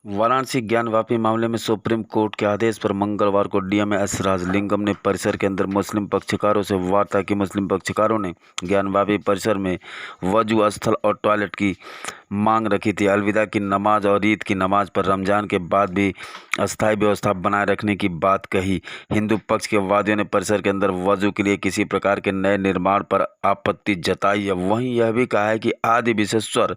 वाराणसी ज्ञानवापी मामले में supreme court के आदेश पर मंगलवार को डीएम एस राजलिंगम ने परिसर के अंदर मुस्लिम पक्षकारों से वार्ता की। मुस्लिम पक्षकारों ने ज्ञानवापी परिसर में वजू स्थल और टॉयलेट की मांग रखी थी। अलविदा की नमाज और ईद की नमाज पर रमजान के बाद भी अस्थायी व्यवस्था बनाए रखने की बात कही। हिंदू पक्ष के वादियों ने परिसर के अंदर वजू के लिए किसी प्रकार के नए निर्माण पर आपत्ति जताई है। वहीं यह भी कहा है कि आदि विश्वेश्वर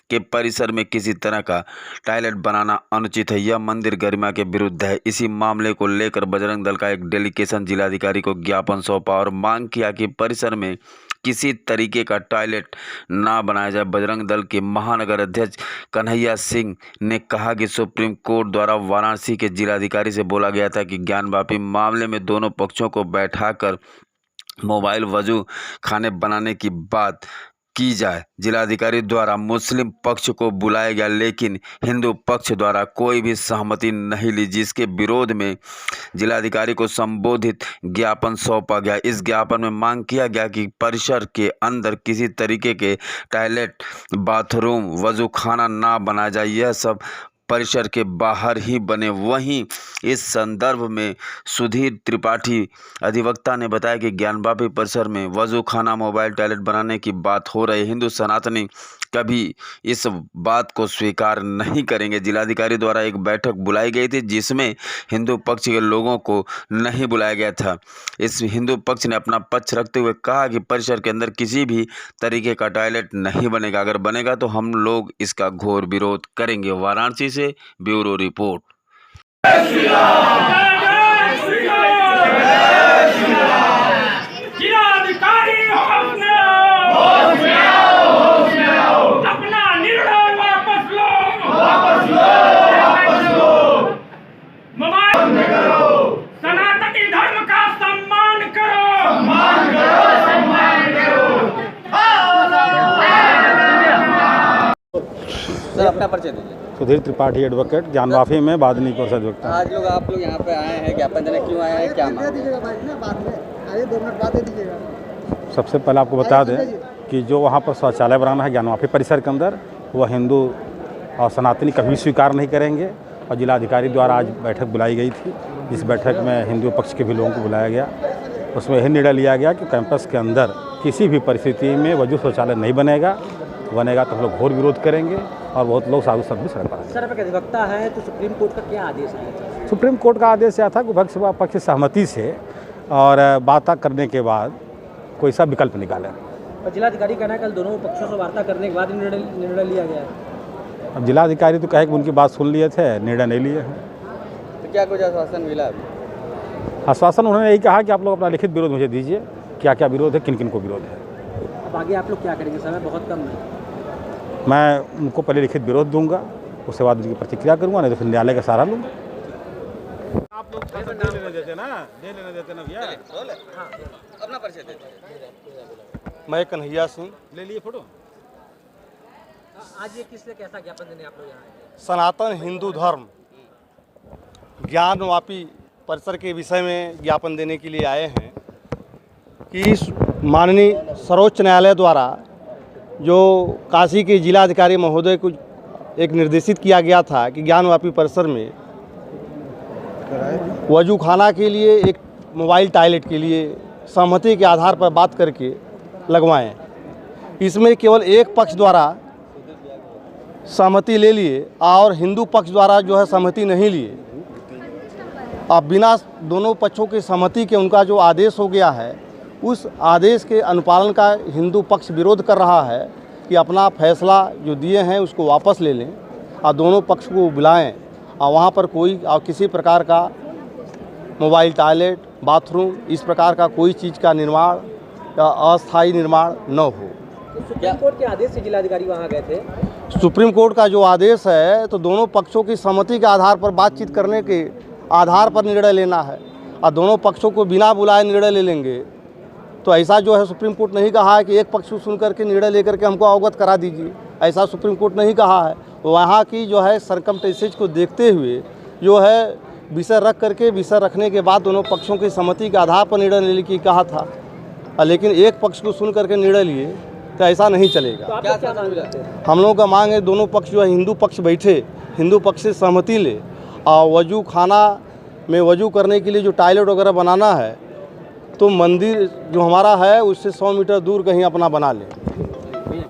के परिसर में किसी तरह का टॉयलेट बनाना अनुचित है। यह मंदिर गरिमा के विरुद्ध है। इसी मामले को लेकर बजरंग दल का एक डेलीगेशन जिलाधिकारी को ज्ञापन सौंपा और मांग किया कि परिसर में किसी तरीके का टॉयलेट ना बनाया जाए। बजरंग दल के महानगर अध्यक्ष कन्हैया सिंह ने कहा कि सुप्रीम कोर्ट द्वारा वाराणसी के जिलाधिकारी से बोला गया था कि ज्ञानवापी मामले में दोनों पक्षों को बैठाकर मोबाइल वजू खाने बनाने की बात की जाए। जिलाधिकारी द्वारा मुस्लिम पक्ष को बुलाया गया, लेकिन हिंदू पक्ष द्वारा कोई भी सहमति नहीं ली, जिसके विरोध में जिलाधिकारी को संबोधित ज्ञापन सौंपा गया। इस ज्ञापन में मांग किया गया कि परिसर के अंदर किसी तरीके के टॉयलेट, बाथरूम, वजू खाना ना बनाया जाए, यह सब परिसर के बाहर ही बने। वहीं इस संदर्भ में सुधीर त्रिपाठी अधिवक्ता ने बताया कि ज्ञानवापी परिसर में वजू खाना, मोबाइल टॉयलेट बनाने की बात हो रही है। हिंदू सनातनी कभी इस बात को स्वीकार नहीं करेंगे। जिलाधिकारी द्वारा एक बैठक बुलाई गई थी, जिसमें हिंदू पक्ष के लोगों को नहीं बुलाया गया था। इस हिंदू पक्ष ने अपना पक्ष रखते हुए कहा कि परिसर के अंदर किसी भी तरीके का टॉयलेट नहीं बनेगा। अगर बनेगा तो हम लोग इसका घोर विरोध करेंगे। वाराणसी से ब्यूरो रिपोर्ट। सनातनी धर्म का सम्मान करो, सर अपना परिचय दीजिए। सुधीर त्रिपाठी एडवोकेट, ज्ञानवापी में बादनी परिषद व्यक्ति। आज आप लोग यहाँ पे आए हैं, ज्ञापन देने क्यों आए हैं, क्या मांग है? सबसे पहले आपको बता दें कि जो वहाँ पर शौचालय बनाना है ज्ञानवापी परिसर के अंदर, वह हिंदू और सनातनी कभी स्वीकार नहीं करेंगे। और जिलाधिकारी द्वारा आज बैठक बुलाई गई थी, जिस बैठक में हिंदू पक्ष के भी लोगों को बुलाया गया। उसमें यह निर्णय लिया गया कि कैंपस के अंदर किसी भी परिस्थिति में वजू शौचालय नहीं बनेगा तो हम लोग घोर विरोध करेंगे और बहुत लोग साधु संत भी सड़क पर आएंगे। सर आप अधिवक्ता है तो सुप्रीम कोर्ट का क्या आदेश है? सुप्रीम कोर्ट का आदेश यह था कि विपक्ष व पक्ष की सहमति से और वार्ता करने के बाद कोई सा विकल्प निकालें। और जिलाधिकारी कहना है कल दोनों पक्षों से वार्ता करने के बाद निर्णय लिया गया है। अब जिलाधिकारी तो कहे कि उनकी बात सुन लिए थे, निर्णय नहीं लिए हैं। तो क्या कुछ आश्वासन मिला? आश्वासन उन्होंने यही कहा कि आप लोग अपना लिखित विरोध मुझे दीजिए, क्या क्या विरोध है, किन किन को विरोध है। अब आगे आप लोग क्या करेंगे? समय बहुत कम है। मैं उनको पहले लिखित विरोध दूंगा, उसके बाद उनकी प्रतिक्रिया करूंगा, नहीं तो फिर न्यायालय का सहारा लूँगा। आप लोग दे लेने देते ना भैया। अपना परिचय दीजिए। मैं कन्हैया सिंह। ले लिए फोटो। आज ये किस लिए कैसा ज्ञापन देने आप लोग यहाँ आए? सनातन हिंदू धर्म ज्ञानवापी परिसर के विषय में ज्ञापन देने के लिए आए हैं कि माननीय सर्वोच्च न्यायालय द्वारा जो काशी के जिलाधिकारी महोदय को एक निर्देशित किया गया था कि ज्ञानवापी परिसर में वजू खाना के लिए एक मोबाइल टॉयलेट के लिए सहमति के आधार पर बात करके लगवाएं। इसमें केवल एक पक्ष द्वारा सहमति ले लिए और हिंदू पक्ष द्वारा जो है सहमति नहीं लिए। अब बिना दोनों पक्षों की सहमति के उनका जो आदेश हो गया है, उस आदेश के अनुपालन का हिंदू पक्ष विरोध कर रहा है कि अपना फैसला जो दिए हैं उसको वापस ले लें और दोनों पक्ष को बुलाएं और वहाँ पर कोई और किसी प्रकार का मोबाइल टॉयलेट, बाथरूम, इस प्रकार का कोई चीज़ का निर्माण या अस्थायी निर्माण न हो। सुप्रीम कोर्ट के आदेश से जिलाधिकारी वहाँ गए थे। सुप्रीम कोर्ट का जो आदेश है तो दोनों पक्षों की सहमति के आधार पर बातचीत करने के आधार पर निर्णय लेना है और दोनों पक्षों को बिना बुलाए निर्णय ले लेंगे तो ऐसा जो है सुप्रीम कोर्ट नहीं कहा है कि एक पक्ष सुन करके निर्णय लेकर के हमको अवगत करा दीजिए, ऐसा सुप्रीम कोर्ट नहीं कहा है। वहाँ की जो है सरकमस्टेंसेस को देखते हुए जो है विषय रख करके विषय रखने के बाद दोनों पक्षों की सहमति के आधार पर निर्णय लेने की कहा था, लेकिन एक पक्ष को सुन करके निर्णय लिए तो ऐसा नहीं चलेगा। तो क्या मांग चाहते हैं? हम लोगों का मांग है दोनों पक्ष जो है हिंदू पक्ष बैठे हिंदू पक्ष से सहमति ले और वजू खाना में वजू करने के लिए जो टॉयलेट वगैरह बनाना है तो मंदिर जो हमारा है उससे 100 मीटर दूर कहीं अपना बना लें।